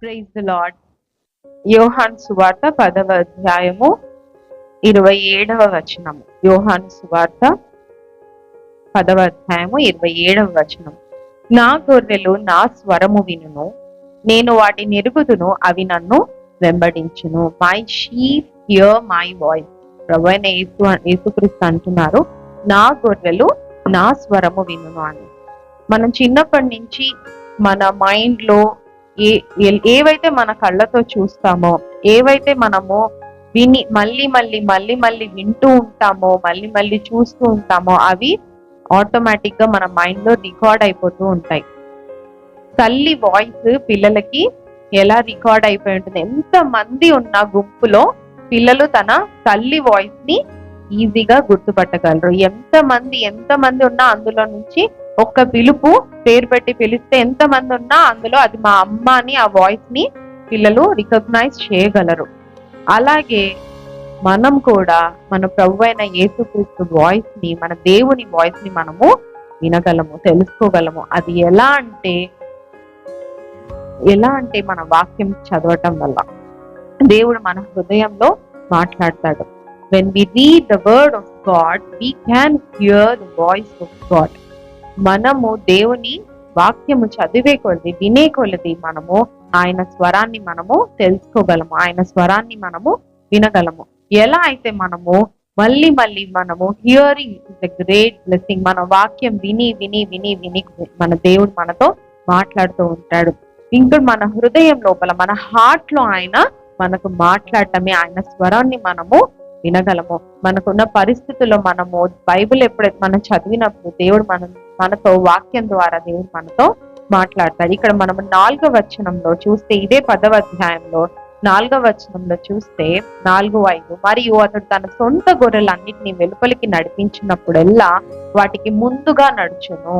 Praise the lord. యోహాను సువార్త 10వ అధ్యాయము 27వ వచనము. యోహాను సువార్త 10వ అధ్యాయము 27వ వచనం. నా గొర్రెలు నా స్వరము వినును, నేను వాటిని ఎరుగుదును, అవి నన్ను వెంబడించును. My sheep hear my voice. ప్రభువైన యేసుక్రీస్తు అంటున్నారు, నా గొర్రెలు నా స్వరము వినును అని. మనం చిన్నప్పటి నుంచి మన మైండ్ లో ఏవైతే మన కళ్ళతో చూస్తామో, ఏవైతే మనము విని మళ్ళీ మళ్ళీ మళ్ళీ మళ్ళీ వింటూ ఉంటామో, మళ్ళీ మళ్ళీ చూస్తూ ఉంటామో, అవి ఆటోమేటిక్ గా మన మైండ్ లో రికార్డ్ అయిపోతూ ఉంటాయి. తల్లి వాయిస్ పిల్లలకి ఎలా రికార్డ్ అయిపోయి ఉంటుంది. ఎంత మంది ఉన్న గుంపులో పిల్లలు తన తల్లి వాయిస్ ని ఈజీగా గుర్తుపట్టగలరు. ఎంత మంది ఉన్నా అందులో నుంచి ఒక్క పిలుపు పేరు పెట్టి పిలిస్తే ఎంత మంది ఉన్నా అందులో అది మా అమ్మ అని ఆ వాయిస్ ని పిల్లలు రికగ్నైజ్ చేయగలరు. అలాగే మనం కూడా మన ప్రభు అయిన యేసుక్రీస్తు వాయిస్ ని, మన దేవుని వాయిస్ ని మనము వినగలము, తెలుసుకోగలము. అది ఎలా అంటే మన వాక్యం చదవటం వల్ల దేవుడు మన హృదయంలో మాట్లాడతాడు. When we read the word of God, we can hear the voice of God. మనము దేవుని వాక్యము చదివే కొలది, వినే కొలది మనము ఆయన స్వరాన్ని మనము తెలుసుకోగలము, ఆయన స్వరాన్ని మనము వినగలము. ఎలా అయితే మనము మళ్ళీ మనము hearing is a great blessing. మన వాక్యం విని విని విని విని మన దేవుడు మనతో మాట్లాడుతూ ఉంటాడు. ఇంకా మన హృదయం లోపల, మన హార్ట్ లో ఆయన మనకు మాట్లాడటమే, ఆయన స్వరాన్ని మనము వినగలము. మనకున్న పరిస్థితుల్లో మనము బైబిల్ ఎప్పుడైతే మనం చదివినప్పుడు దేవుడు మనతో వాక్యం ద్వారా దేవుడు మనతో మాట్లాడతాడు. ఇక్కడ మనం 4వ వచనంలో చూస్తే, ఇదే 10వ అధ్యాయంలో 4వ వచనంలో చూస్తే 4:5, మరియు అతడు తన సొంత గొర్రెలన్నిటిని వెలుపలికి నడిపించినప్పుడెల్లా వాటికి ముందుగా నడుచును.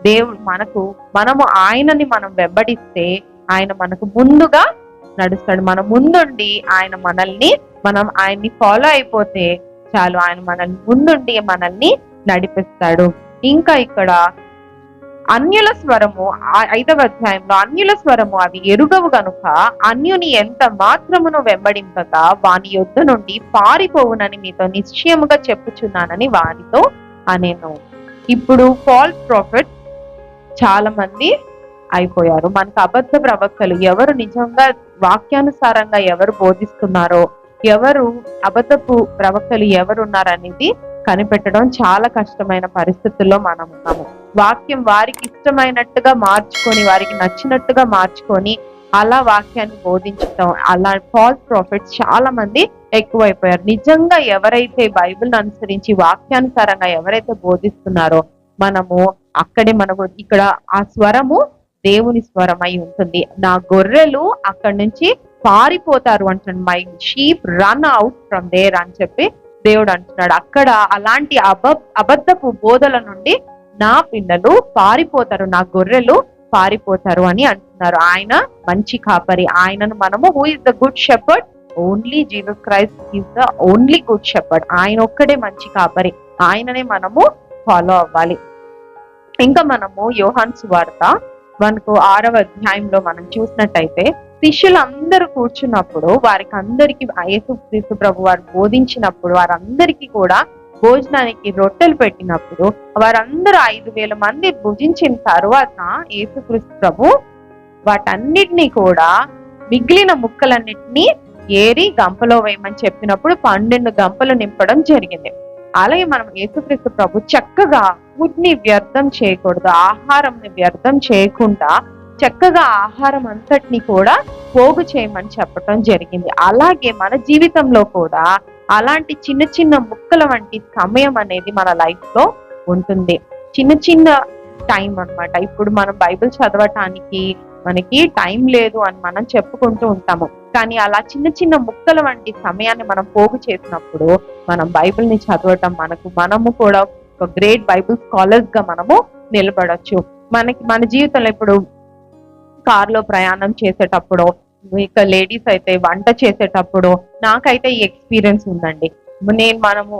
దేవుడు మనము ఆయనని మనం వెంబడిస్తే ఆయన మనకు ముందుగా నడుస్తాడు. మన ముందుండి మనం ఆయన్ని ఫాలో అయిపోతే చాలు, ఆయన మనల్ని ముందుండి మనల్ని నడిపిస్తాడు. ఇంకా ఇక్కడ అన్యుల స్వరము, 5వ అధ్యాయంలో అన్యుల స్వరము అవి ఎరుగవు గనుక అన్యుని ఎంత మాత్రమును వెంబడింపక వాని యొద్ద నుండి పారిపోవునని మీతో నిశ్చయముగా చెప్పుచున్నానని వారితో అనేను. ఇప్పుడు ఫాల్స్ ప్రాఫిట్ చాలా మంది అయిపోయారు. మనకు అబద్ధ ప్రవక్తలు ఎవరు, నిజంగా వాక్యానుసారంగా ఎవరు బోధిస్తున్నారో, ఎవరు అబద్ధపు ప్రవక్తలు ఎవరున్నారనేది కనిపెట్టడం చాలా కష్టమైన పరిస్థితుల్లో మనం ఉన్నాము. వాక్యం వారికి ఇష్టమైనట్టుగా మార్చుకొని, వారికి నచ్చినట్టుగా మార్చుకొని అలా వాక్యాన్ని బోధించటం, అలా ఫాల్స్ ప్రాఫిట్స్ చాలా మంది ఎక్కువైపోయారు. నిజంగా ఎవరైతే బైబిల్ని అనుసరించి వాక్యానుసారంగా ఎవరైతే బోధిస్తున్నారో మనము ఇక్కడ ఆ స్వరము దేవుని స్వరం అయి ఉంటుంది. నా గొర్రెలు అక్కడి నుంచి పారిపోతారు అంటాడు. My sheep run out from there అని చెప్పి దేవుడు అంటున్నాడు. అక్కడ అలాంటి అబద్ధపు బోధల నుండి నా పిల్లలు పారిపోతారు, నా గొర్రెలు పారిపోతారు అని అంటున్నారు. ఆయన మంచి కాపరి. ఆయనను మనము, who is the good shepherd? Only Jesus Christ is the only good shepherd. ఆయన ఒక్కడే మంచి కాపరి, ఆయననే మనము ఫాలో అవ్వాలి. ఇంకా మనము యోహాను సువార్త మనకు 6వ అధ్యాయంలో మనం చూసినట్టయితే, శిష్యులందరూ కూర్చున్నప్పుడు వారికి అందరికి యేసుక్రీస్తు ప్రభు వారు బోధించినప్పుడు వారందరికీ కూడా భోజనానికి రొట్టెలు పెట్టినప్పుడు వారందరూ 5,000 మంది భుజించిన తర్వాత యేసుక్రీస్తు ప్రభు వాటన్నిటినీ కూడా మిగిలిన ముక్కలన్నిటినీ ఏరి గంపలో వేయమని చెప్పినప్పుడు 12 గంపలు నింపడం జరిగింది. అలాగే మనం యేసుక్రీస్తు ప్రభు చక్కగా ఫుడ్ ని వ్యర్థం చేయకూడదు, ఆహారంని వ్యర్థం చేయకుండా చక్కగా ఆహారం అంతటిని కూడా పోగు చేయమని చెప్పటం జరిగింది. అలాగే మన జీవితంలో కూడా అలాంటి చిన్న చిన్న ముక్కల వంటి సమయం అనేది మన లైఫ్ లో ఉంటుంది. చిన్న టైం అన్నమాట. ఇప్పుడు మనం బైబిల్ చదవటానికి మనకి టైం లేదు అని మనం చెప్పుకుంటూ ఉంటాము. కానీ అలా చిన్న ముక్కల వంటి సమయాన్ని మనం పోగు చేసినప్పుడు మనం బైబిల్ ని చదవటం, మనము కూడా ఒక గ్రేట్ బైబిల్ స్కాలర్స్ గా మనము నిలబడొచ్చు. మన జీవితంలో ఇప్పుడు కారులో ప్రయాణం చేసేటప్పుడు, ఇక లేడీస్ అయితే వంట చేసేటప్పుడు, నాకైతే ఈ ఎక్స్పీరియన్స్ ఉందండి. మనము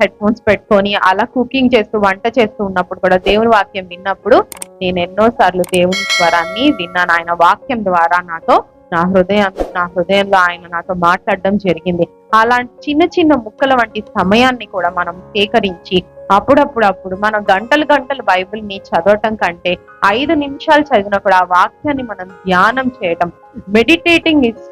హెడ్ ఫోన్స్ పెట్టుకొని అలా కుకింగ్ చేస్తూ వంట చేస్తూ ఉన్నప్పుడు కూడా దేవుని వాక్యం విన్నప్పుడు నేను ఎన్నో సార్లు దేవుని స్వరాన్ని విన్నాను. ఆయన వాక్యం ద్వారా నా హృదయంలో ఆయన నాతో మాట్లాడడం జరిగింది. అలాంటి చిన్న చిన్న ముక్కల వంటి సమయాన్ని కూడా మనం సేకరించి అప్పుడప్పుడు మనం గంటలు బైబిల్ని చదవటం కంటే 5 నిమిషాలు చదివినా కూడా ఆ వాక్యాన్ని మనం ధ్యానం చేయటం, మెడిటేటింగ్ ఇస్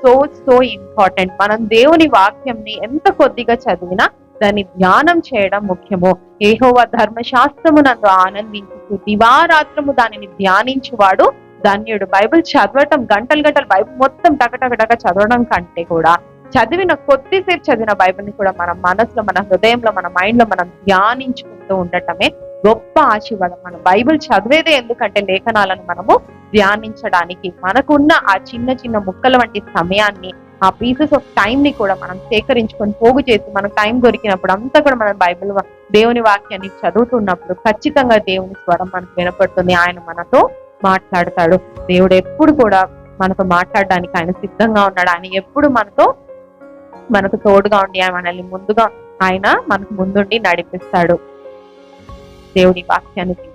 సో ఇంపార్టెంట్. మనం దేవుని వాక్యంని ఎంత కొద్దిగా చదివినా దాన్ని ధ్యానం చేయడం ముఖ్యము. యెహోవా ధర్మశాస్త్రమునందు ఆనందించు దివారాత్రము దానిని ధ్యానించువాడు ధన్యుడు. బైబిల్ చదవటం గంటలు బైబిల్ మొత్తం టక చదవడం కంటే కూడా కొద్దిసేపు చదివిన బైబిల్ని కూడా మన మనసులో, మన హృదయంలో, మన మైండ్ లో మనం ధ్యానించుకుంటూ ఉండటమే గొప్ప ఆశీర్వాదం. మనం బైబిల్ చదివేదే ఎందుకంటే లేఖనాలను మనము ధ్యానించడానికి. మనకున్న ఆ చిన్న ముక్కల వంటి సమయాన్ని, ఆ పీసెస్ ఆఫ్ టైం ని కూడా మనం సేకరించుకొని పోగు చేసి మనకు టైం దొరికినప్పుడు అంతా కూడా మనం బైబిల్ దేవుని వాక్యాన్ని చదువుతున్నప్పుడు ఖచ్చితంగా దేవుని స్వరం మనకు వినపడుతుంది. ఆయన మనతో మాట్లాడతాడు. దేవుడు ఎప్పుడు కూడా మనతో మాట్లాడడానికి ఆయన సిద్ధంగా ఉన్నాడు. ఆయన ఎప్పుడు మనకు తోడుగా ఉండి మనల్ని ఆయన మనకు ముందుండి నడిపిస్తాడు. దేవుడి వాక్యాన్ని